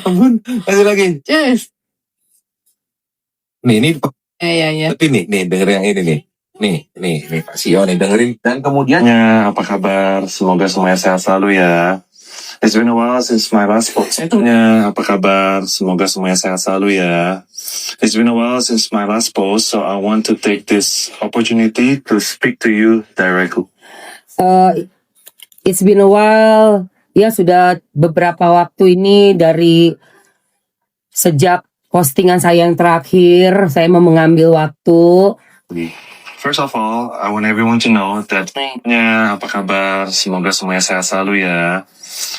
Ampun, masih lagi. Yes. Nih, ini Ya. tapi nih denger yang ini nih. Nih Pak Sio nih dengerin. Dan kemudian apa kabar? Semoga semuanya sehat selalu ya. It's been a while since my last post. Apa kabar? Semoga semuanya sehat selalu ya. It's been a while since my last post, so I want to take this opportunity to speak to you directly. It's been a while. Ya, sudah beberapa waktu ini dari sejak postingan saya yang terakhir, saya mau mengambil waktu. First of all, I want everyone to know that apa kabar? Semoga semuanya sehat selalu ya.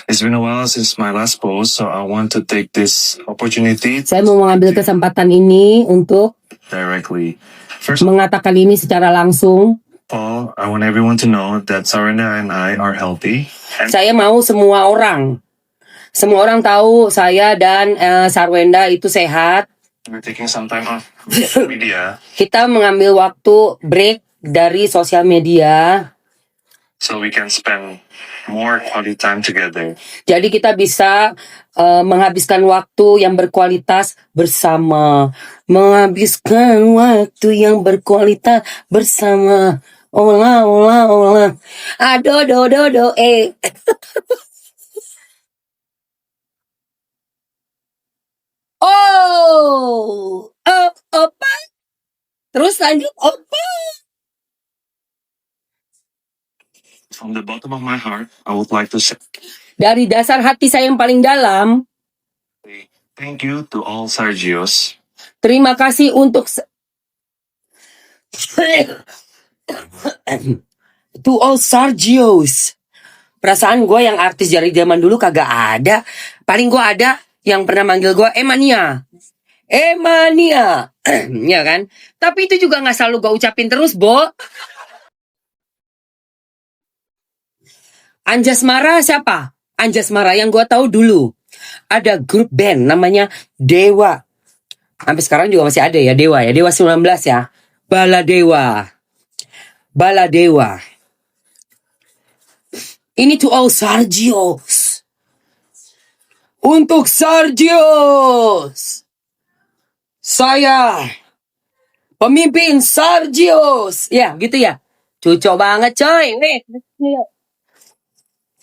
It's been a while since my last post, so I want to take this opportunity. Saya mau mengambil kesempatan ini untuk directly. Mengatakan ini secara langsung. Paul, I want everyone to know that Sarwenda and I are healthy. Saya mau semua orang tahu saya dan Sarwenda itu sehat. We're taking some time off media. Kita mengambil waktu break dari sosial media. So we can spend more quality time together. Jadi kita bisa menghabiskan waktu yang berkualitas bersama. Menghabiskan waktu yang berkualitas bersama. Olah. Aduh, Opa. Terus lanjut, Opa. From the bottom of my heart, I would like to say, dari dasar hati saya yang paling dalam, thank you to all Sergios. Terima kasih untuk to all Sergios. Perasaan gue yang artis dari zaman dulu kagak ada. Paling gue ada yang pernah manggil gue Emania. Ya kan? Tapi itu juga gak selalu gue ucapin terus, Bo. Anjasmara siapa? Anjasmara yang gue tahu dulu ada grup band namanya Dewa. Sampai sekarang juga masih ada ya Dewa 19 ya. Baladewa. Ini to all Sergios. Untuk Sergios, saya pemimpin Sergios. Ya gitu ya. Cucok banget coy. Nih.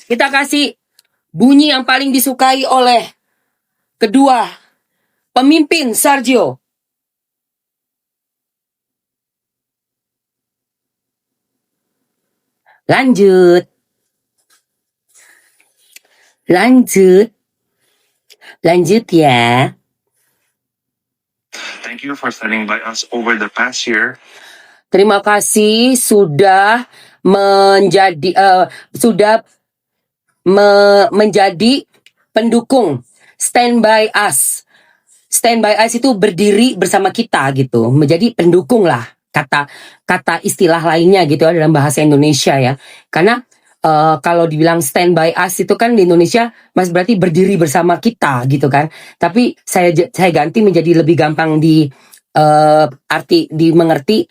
Kita kasih bunyi yang paling disukai oleh kedua pemimpin Sergio. Lanjut ya. Thank you for standing by us over the past year. Terima kasih sudah menjadi pendukung. Stand by us. Stand by us itu berdiri bersama kita gitu. Menjadi pendukung lah. Kata istilah lainnya gitu dalam bahasa Indonesia ya. Karena kalau dibilang stand by us itu kan di Indonesia mas berarti berdiri bersama kita gitu kan. Tapi saya ganti menjadi lebih gampang dimengerti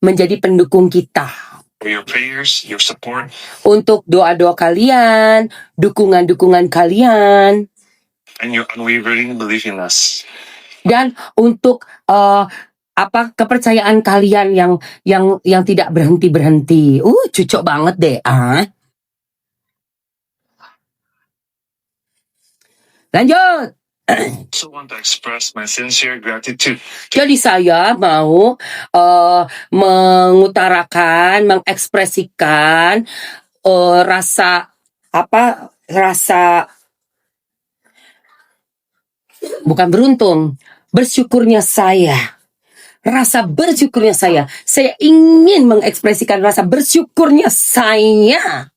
menjadi pendukung kita. For your prayers, your support. Untuk doa-doa kalian, dukungan kalian, and your unwavering belief in us. Dan untuk kepercayaan kalian yang tidak berhenti. Cocok banget deh. Lanjut. So want to express my sincere gratitude. Jadi saya mau mengekspresikan rasa bukan beruntung, bersyukurnya saya. Rasa bersyukurnya saya. Saya ingin mengekspresikan rasa bersyukurnya saya.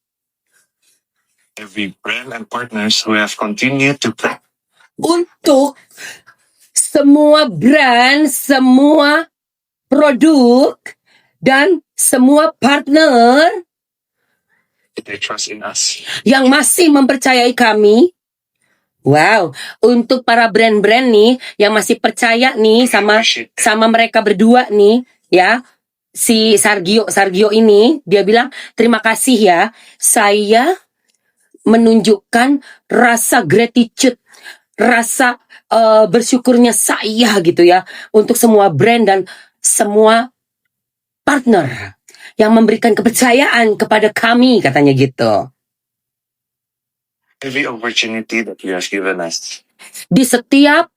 Every brand and partners who have continued to play. Untuk semua brand, semua produk, dan semua partner they trust in us. Yang masih mempercayai kami. Wow, untuk para brand-brand nih yang masih percaya nih sama mereka berdua nih ya. Si Sergio ini dia bilang terima kasih ya. Saya menunjukkan rasa gratitude, rasa bersyukurnya saya gitu ya untuk semua brand dan semua partner yang memberikan kepercayaan kepada kami, katanya gitu. Every opportunity that you have given us. Di setiap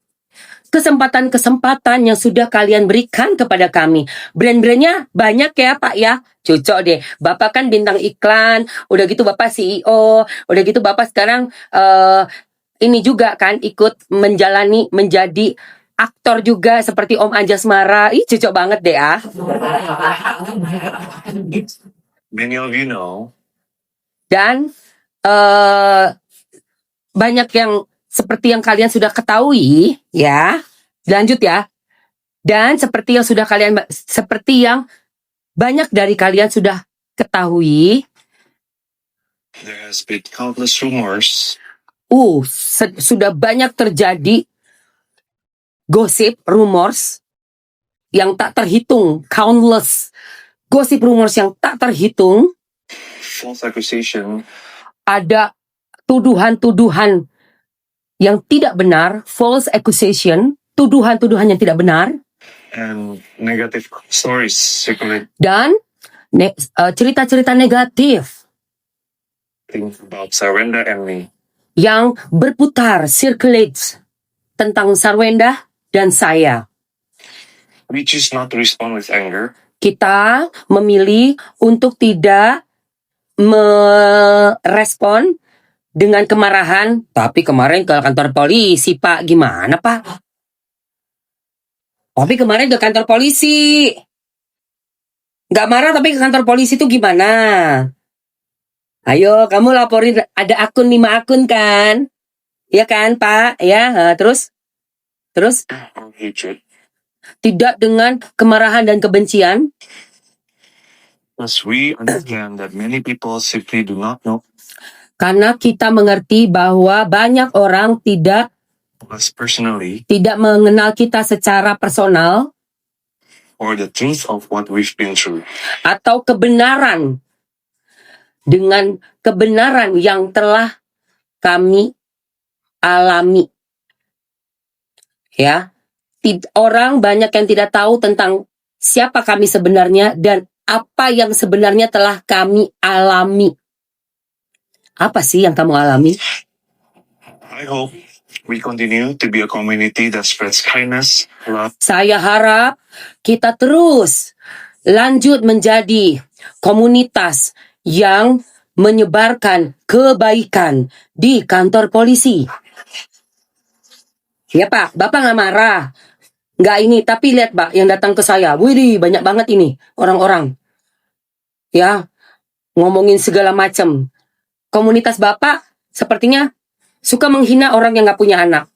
kesempatan-kesempatan yang sudah kalian berikan kepada kami. Brand-brandnya banyak ya Pak ya. Cocok deh. Bapak kan bintang iklan. Udah gitu Bapak CEO. Udah gitu Bapak sekarang ini juga kan ikut menjadi aktor juga seperti Om Anjasmara. Ih cocok banget deh ah. Many of you know. Dan banyak yang seperti yang kalian sudah ketahui ya. Lanjut ya. Dan seperti yang banyak dari kalian sudah ketahui, There has been countless rumors. Sudah banyak terjadi gosip, rumors yang tak terhitung, countless gosip, rumors yang tak terhitung. False accusation. Ada tuduhan-tuduhan yang tidak benar, false accusation, tuduhan-tuduhan yang tidak benar. And negative stories circulate. Dan cerita-cerita negatif About Sarwenda and me. yang berputar, circulates tentang Sarwenda dan saya. We choose not to respond with anger. Kita memilih untuk tidak merespon dengan kemarahan. Tapi kemarin ke kantor polisi, Pak. Gimana, Pak? Tapi kemarin ke kantor polisi. Nggak marah tapi ke kantor polisi itu gimana? Ayo, kamu laporin, ada akun 5 akun kan? Ya kan, Pak? Ya, terus? Hatred. Tidak dengan kemarahan dan kebencian. Because we understand that many people simply do not know Karena kita mengerti bahwa banyak orang tidak us personally mengenal kita secara personal or the truth of what we've been through. atau kebenaran yang telah kami alami. Ya. Orang banyak yang tidak tahu tentang siapa kami sebenarnya dan apa yang sebenarnya telah kami alami. Apa sih yang kamu alami? I hope we continue to be a community that spreads kindness, love. Saya harap kita terus lanjut menjadi komunitas yang menyebarkan kebaikan di kantor polisi. Ya Pak, Bapak nggak marah. Nggak ini, tapi lihat Pak yang datang ke saya. Wih, banyak banget ini orang-orang. Ya, ngomongin segala macam. Komunitas Bapak sepertinya suka menghina orang yang nggak punya anak.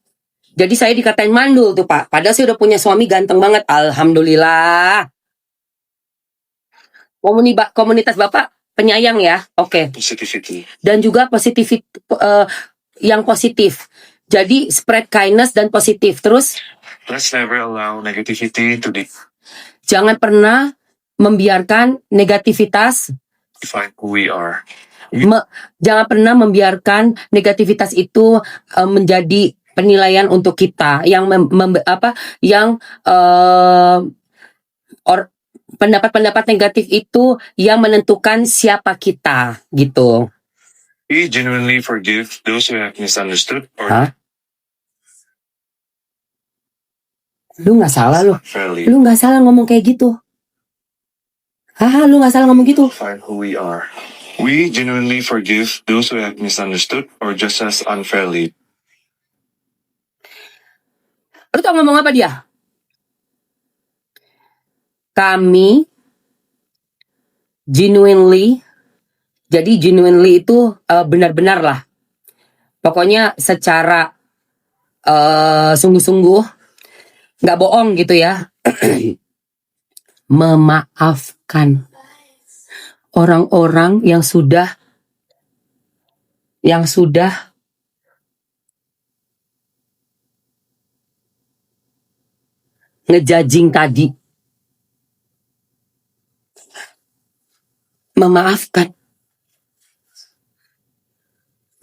Jadi saya dikatain mandul tuh Pak. Padahal saya udah punya suami ganteng banget. Alhamdulillah. Komunitas Bapak penyayang ya. Oke. Positivity. Dan juga yang positif. Jadi spread kindness dan positif. Terus Let's never allow negativity to jangan pernah membiarkan negativitas define who we are. Jangan pernah membiarkan negativitas itu menjadi penilaian untuk kita yang pendapat-pendapat negatif itu yang menentukan siapa kita gitu. We genuinely forgive those who have misunderstood or Lu nggak salah lu. fairly. Lu nggak salah ngomong kayak gitu. Lu nggak salah ngomong gitu. Define who we are. We genuinely forgive those who have misunderstood or just as unfairly. Lu tau ngomong apa dia? Kami genuinely, jadi genuinely itu benar-benar lah. Pokoknya secara sungguh-sungguh, nggak bohong gitu ya. Memaafkan orang-orang yang sudah ngejudging tadi.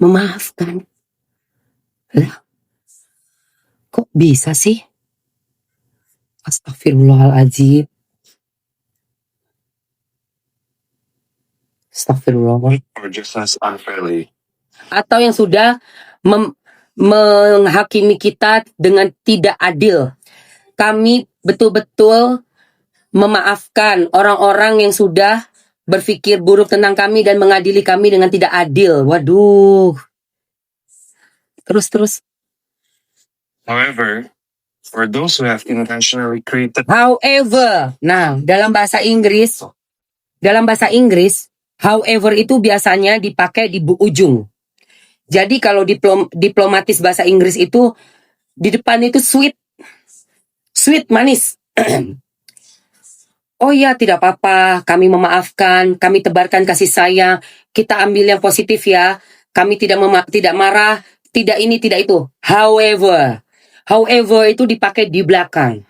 memaafkan. Lah, kok bisa sih? Astagfirullahaladzim. Astagfirullah. Or just as unfairly. Atau yang sudah menghakimi kita dengan tidak adil. Kami betul-betul memaafkan orang-orang yang sudah berpikir buruk tentang kami dan mengadili kami dengan tidak adil. Waduh. Terus. However, for those who have intentionally created However. Nah, dalam bahasa Inggris, however itu biasanya dipakai di ujung. Jadi kalau diplomatis bahasa Inggris itu di depan itu sweet manis. Oh ya, tidak apa-apa, kami memaafkan, kami tebarkan kasih sayang, kita ambil yang positif ya. Kami tidak marah, tidak ini, tidak itu. However itu dipakai di belakang.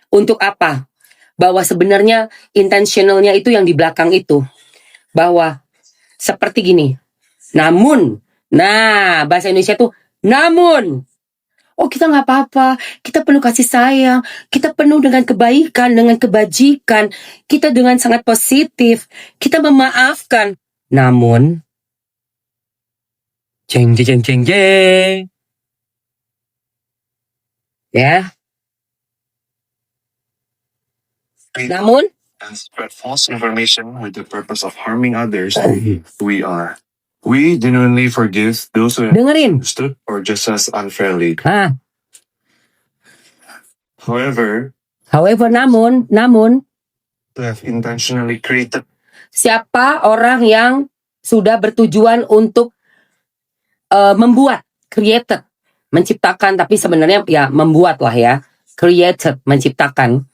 Untuk apa? Bahwa sebenarnya intentionalnya itu yang di belakang itu. Bahwa seperti gini. Namun, nah bahasa Indonesia tuh namun. Oh, kita nggak apa-apa, kita penuh kasih sayang, kita penuh dengan kebaikan, dengan kebajikan, kita dengan sangat positif, kita memaafkan. Namun, jeng. Ya. Namun, and spread false information with the purpose of harming others, we genuinely forgive those who have dengerin. understood or just as unfairly. However, However, namun, who have intentionally created siapa orang yang sudah bertujuan untuk membuat, created, menciptakan, tapi sebenarnya ya membuat lah ya, created, menciptakan,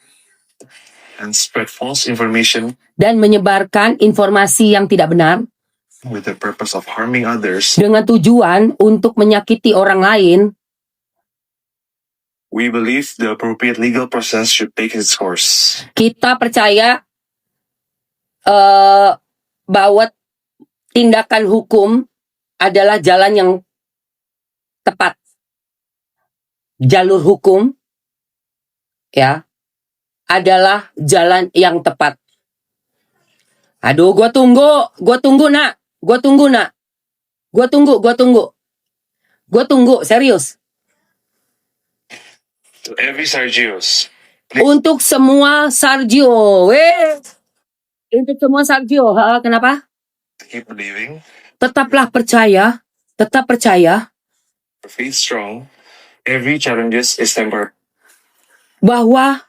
and spread false information dan menyebarkan informasi yang tidak benar with the purpose of harming others, dengan tujuan untuk menyakiti orang lain, we believe the appropriate legal process should take its course. Kita percaya bahwa tindakan hukum adalah jalan yang tepat. Jalur hukum ya adalah jalan yang tepat. Aduh, gua tunggu nak. Gua tunggu, serius. To every Sergios, Untuk semua Sargio, untuk semua Sargio, kenapa? keep believing, Tetap percaya, faith strong, every challenges is temporary. bahwa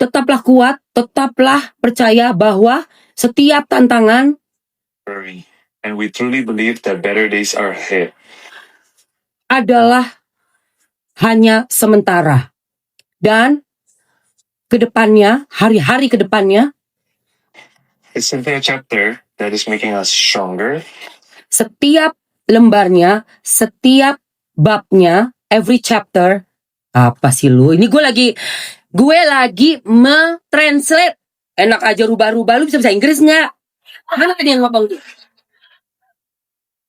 tetaplah kuat, tetaplah percaya bahwa setiap tantangan And we truly believe that better days are ahead. adalah hanya sementara. Dan kedepannya, hari-hari kedepannya, it's simply a chapter that is making us stronger. Setiap lembarnya, setiap babnya, every chapter. Apa sih lu? Ini gue lagi me-translate. Enak aja rubah-rubah. Lu bisa Inggris nggak? Mana tadi yang ngomong?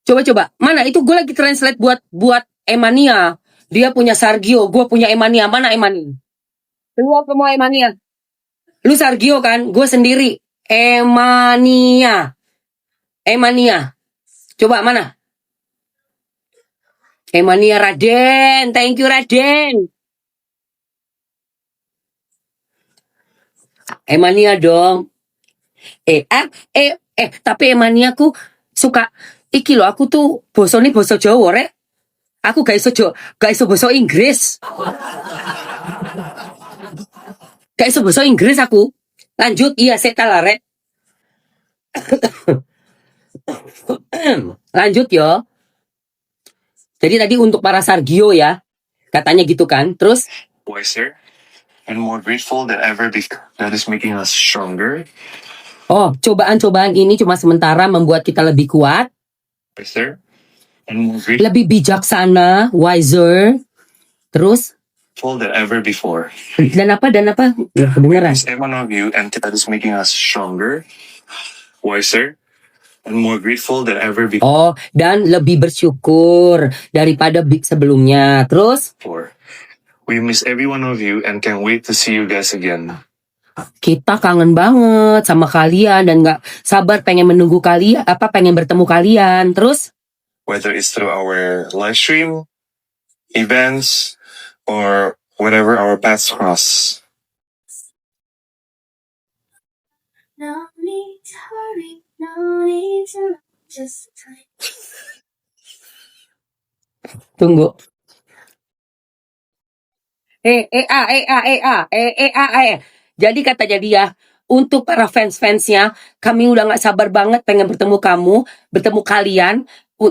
Coba. Mana? Itu gue lagi translate buat Emania. Dia punya Sargio, gue punya Emania. Mana Emania? Lu apa mau Emania? Lu Sargio kan? Gue sendiri. Emania. Coba mana? Emania Raden. Thank you Raden. Emania dong. Tapi Emania aku suka iki loh, aku tuh boso Jawa rek. Aku gak iso boso Inggris. Gak iso boso Inggris aku. Lanjut, iya seta lah rek. Lanjut yo. Jadi tadi untuk para Sargio ya, katanya gitu kan. Terus Wiser and more grateful than ever before. That is making us stronger. Oh, cobaan-cobaan ini cuma sementara membuat kita lebih kuat, Wiser and more grateful lebih bijaksana, wiser. Terus than ever before. dan apa? Kedengeran. Is every one of you, and that is making us stronger, wiser, and more grateful than ever Oh, dan lebih bersyukur daripada sebelumnya. Terus before. We miss every one of you and can't wait to see you guys again. kita kangen banget sama kalian dan nggak sabar pengen menunggu kalian, pengen bertemu kalian. Terus Whether it's through our live stream, events, or whatever our paths cross. No need to hurry, no need to just time. tunggu. Jadi katanya dia, untuk para fans-fansnya, kami udah nggak sabar banget pengen bertemu kalian,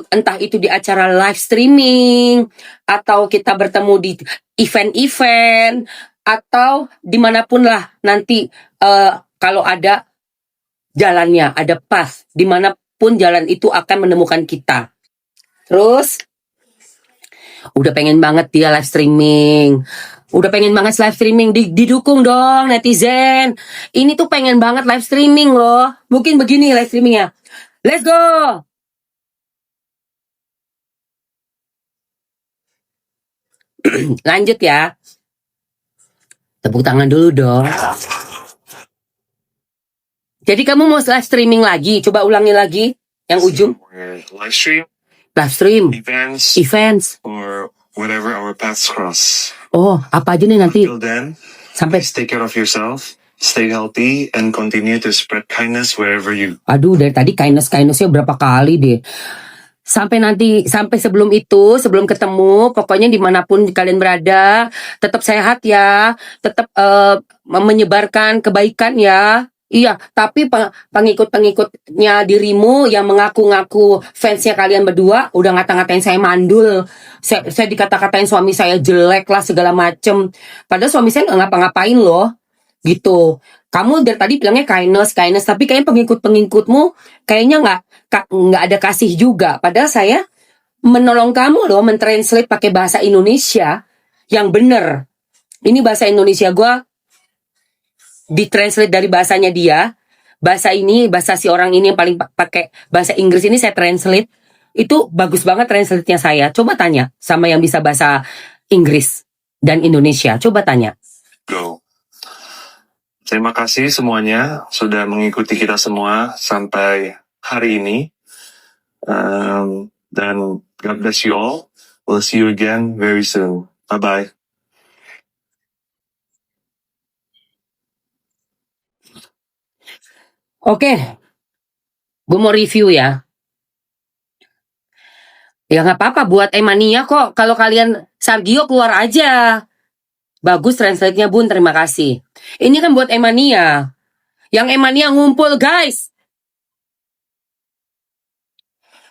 entah itu di acara live streaming, atau kita bertemu di event-event, atau dimanapun lah nanti kalau ada jalannya, ada path, dimanapun jalan itu akan menemukan kita. Terus udah pengen banget dia live streaming. Udah pengen banget live streaming. Didukung dong netizen. Ini tuh pengen banget live streaming loh. Mungkin begini live streamingnya. Let's go. Lanjut ya. Tepuk tangan dulu dong. Jadi kamu mau live streaming lagi? Coba ulangi lagi yang ujung. Live stream, Live stream, events, or whatever our paths cross. Oh, apa aja nih nanti? Until then, Sampai please take care of yourself, stay healthy, and continue to spread kindness wherever you. Aduh, dari tadi kindnessnya berapa kali deh. Sampai sebelum itu, sebelum ketemu, pokoknya dimanapun kalian berada, tetap sehat ya, tetap menyebarkan kebaikan ya. Iya, tapi pengikut-pengikutnya dirimu yang mengaku-ngaku fansnya kalian berdua udah ngata-ngatain saya mandul. Saya dikata-katain suami saya jelek lah segala macem. Padahal suami saya nggak ngapa-ngapain loh. Gitu. Kamu dari tadi bilangnya kindness, tapi kayaknya pengikut-pengikutmu kayaknya nggak ada kasih juga. Padahal saya menolong kamu loh mentranslate pakai bahasa Indonesia yang bener. Ini bahasa Indonesia gue ditranslate dari bahasanya dia. Bahasa si orang ini yang paling pakai bahasa Inggris ini saya translate. Itu bagus banget translate-nya saya. Coba tanya sama yang bisa bahasa Inggris dan Indonesia. Coba tanya. Go. Terima kasih semuanya sudah mengikuti kita semua sampai hari ini. Dan God bless you all. We'll see you again very soon. Bye-bye. Oke, gue mau review ya. Ya nggak apa-apa buat Emania kok. Kalau kalian Sargio keluar aja. Bagus translate-nya Bun, terima kasih. Ini kan buat Emania. Yang Emania ngumpul guys.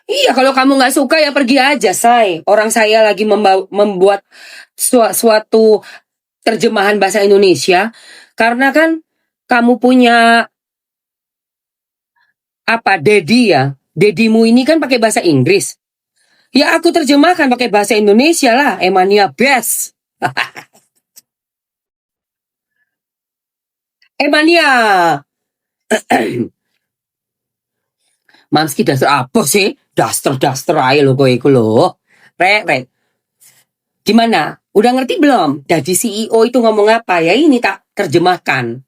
Iya, kalau kamu nggak suka ya pergi aja, say. Orang saya lagi membuat suatu terjemahan bahasa Indonesia. Karena kan kamu punya Dedi ya. Dedimu ini kan pakai bahasa Inggris. Ya aku terjemahkan pakai bahasa Indonesia lah. Emania best. Emania. Mamski dasar apa sih? Daster aja lo gue lo. Rek. Gimana? Udah ngerti belum? Jadi CEO itu ngomong apa ya? Ini tak terjemahkan.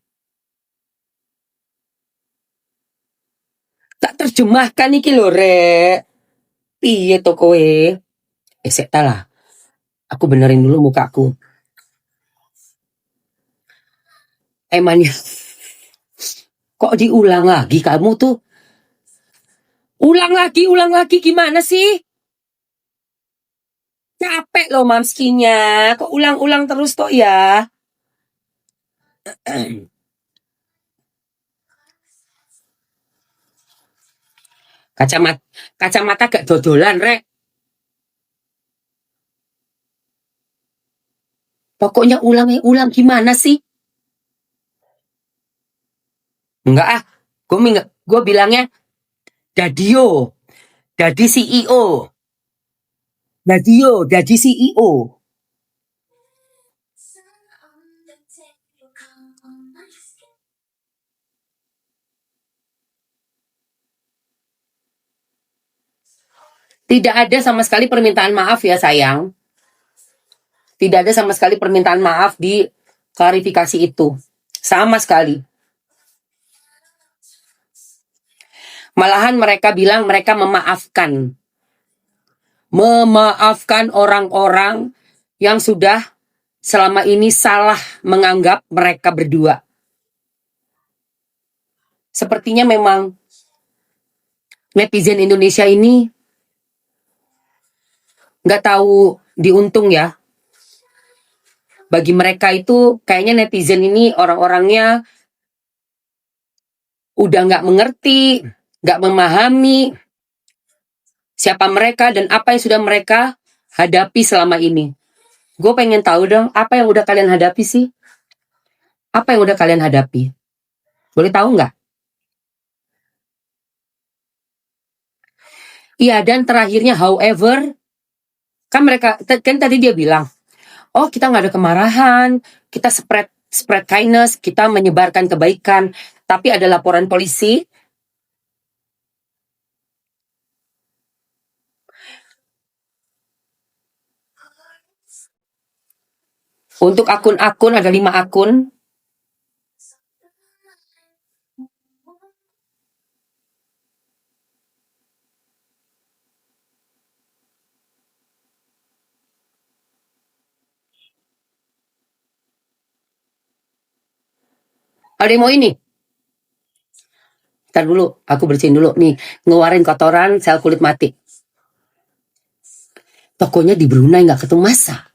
Tak terjemahkan iki lho, Rek. Piye to kowe? Sek ta lah. Aku benerin dulu mukaku. Emangnya kok diulang lagi kamu tuh? Ulang lagi gimana sih? Capek loh mamskinya. Kok ulang-ulang terus toh ya? Kacamata gak dodolan, Rek. Pokoknya ulang gimana sih? Enggak ah. Gue bilangnya Dadio. Jadi CEO. Jadi CEO. Tidak ada sama sekali permintaan maaf ya sayang. Tidak ada sama sekali permintaan maaf di klarifikasi itu. Sama sekali. Malahan mereka bilang mereka memaafkan. Memaafkan orang-orang yang sudah selama ini salah menganggap mereka berdua. Sepertinya memang netizen Indonesia ini nggak tahu diuntung ya. Bagi mereka itu kayaknya netizen ini orang-orangnya udah nggak mengerti, nggak memahami siapa mereka dan apa yang sudah mereka hadapi selama ini. Gue pengen tahu dong, apa yang udah kalian hadapi sih? Apa yang udah kalian hadapi? Boleh tahu nggak? Iya, dan terakhirnya however, kan tadi dia bilang, oh kita nggak ada kemarahan, kita spread kindness, kita menyebarkan kebaikan, tapi ada laporan polisi. Untuk akun-akun ada 5 akun. Ada yang mau ini? Ntar dulu, aku bersihin dulu nih, ngeluarin kotoran sel kulit mati. Tokonya di Brunei nggak ketemu masa.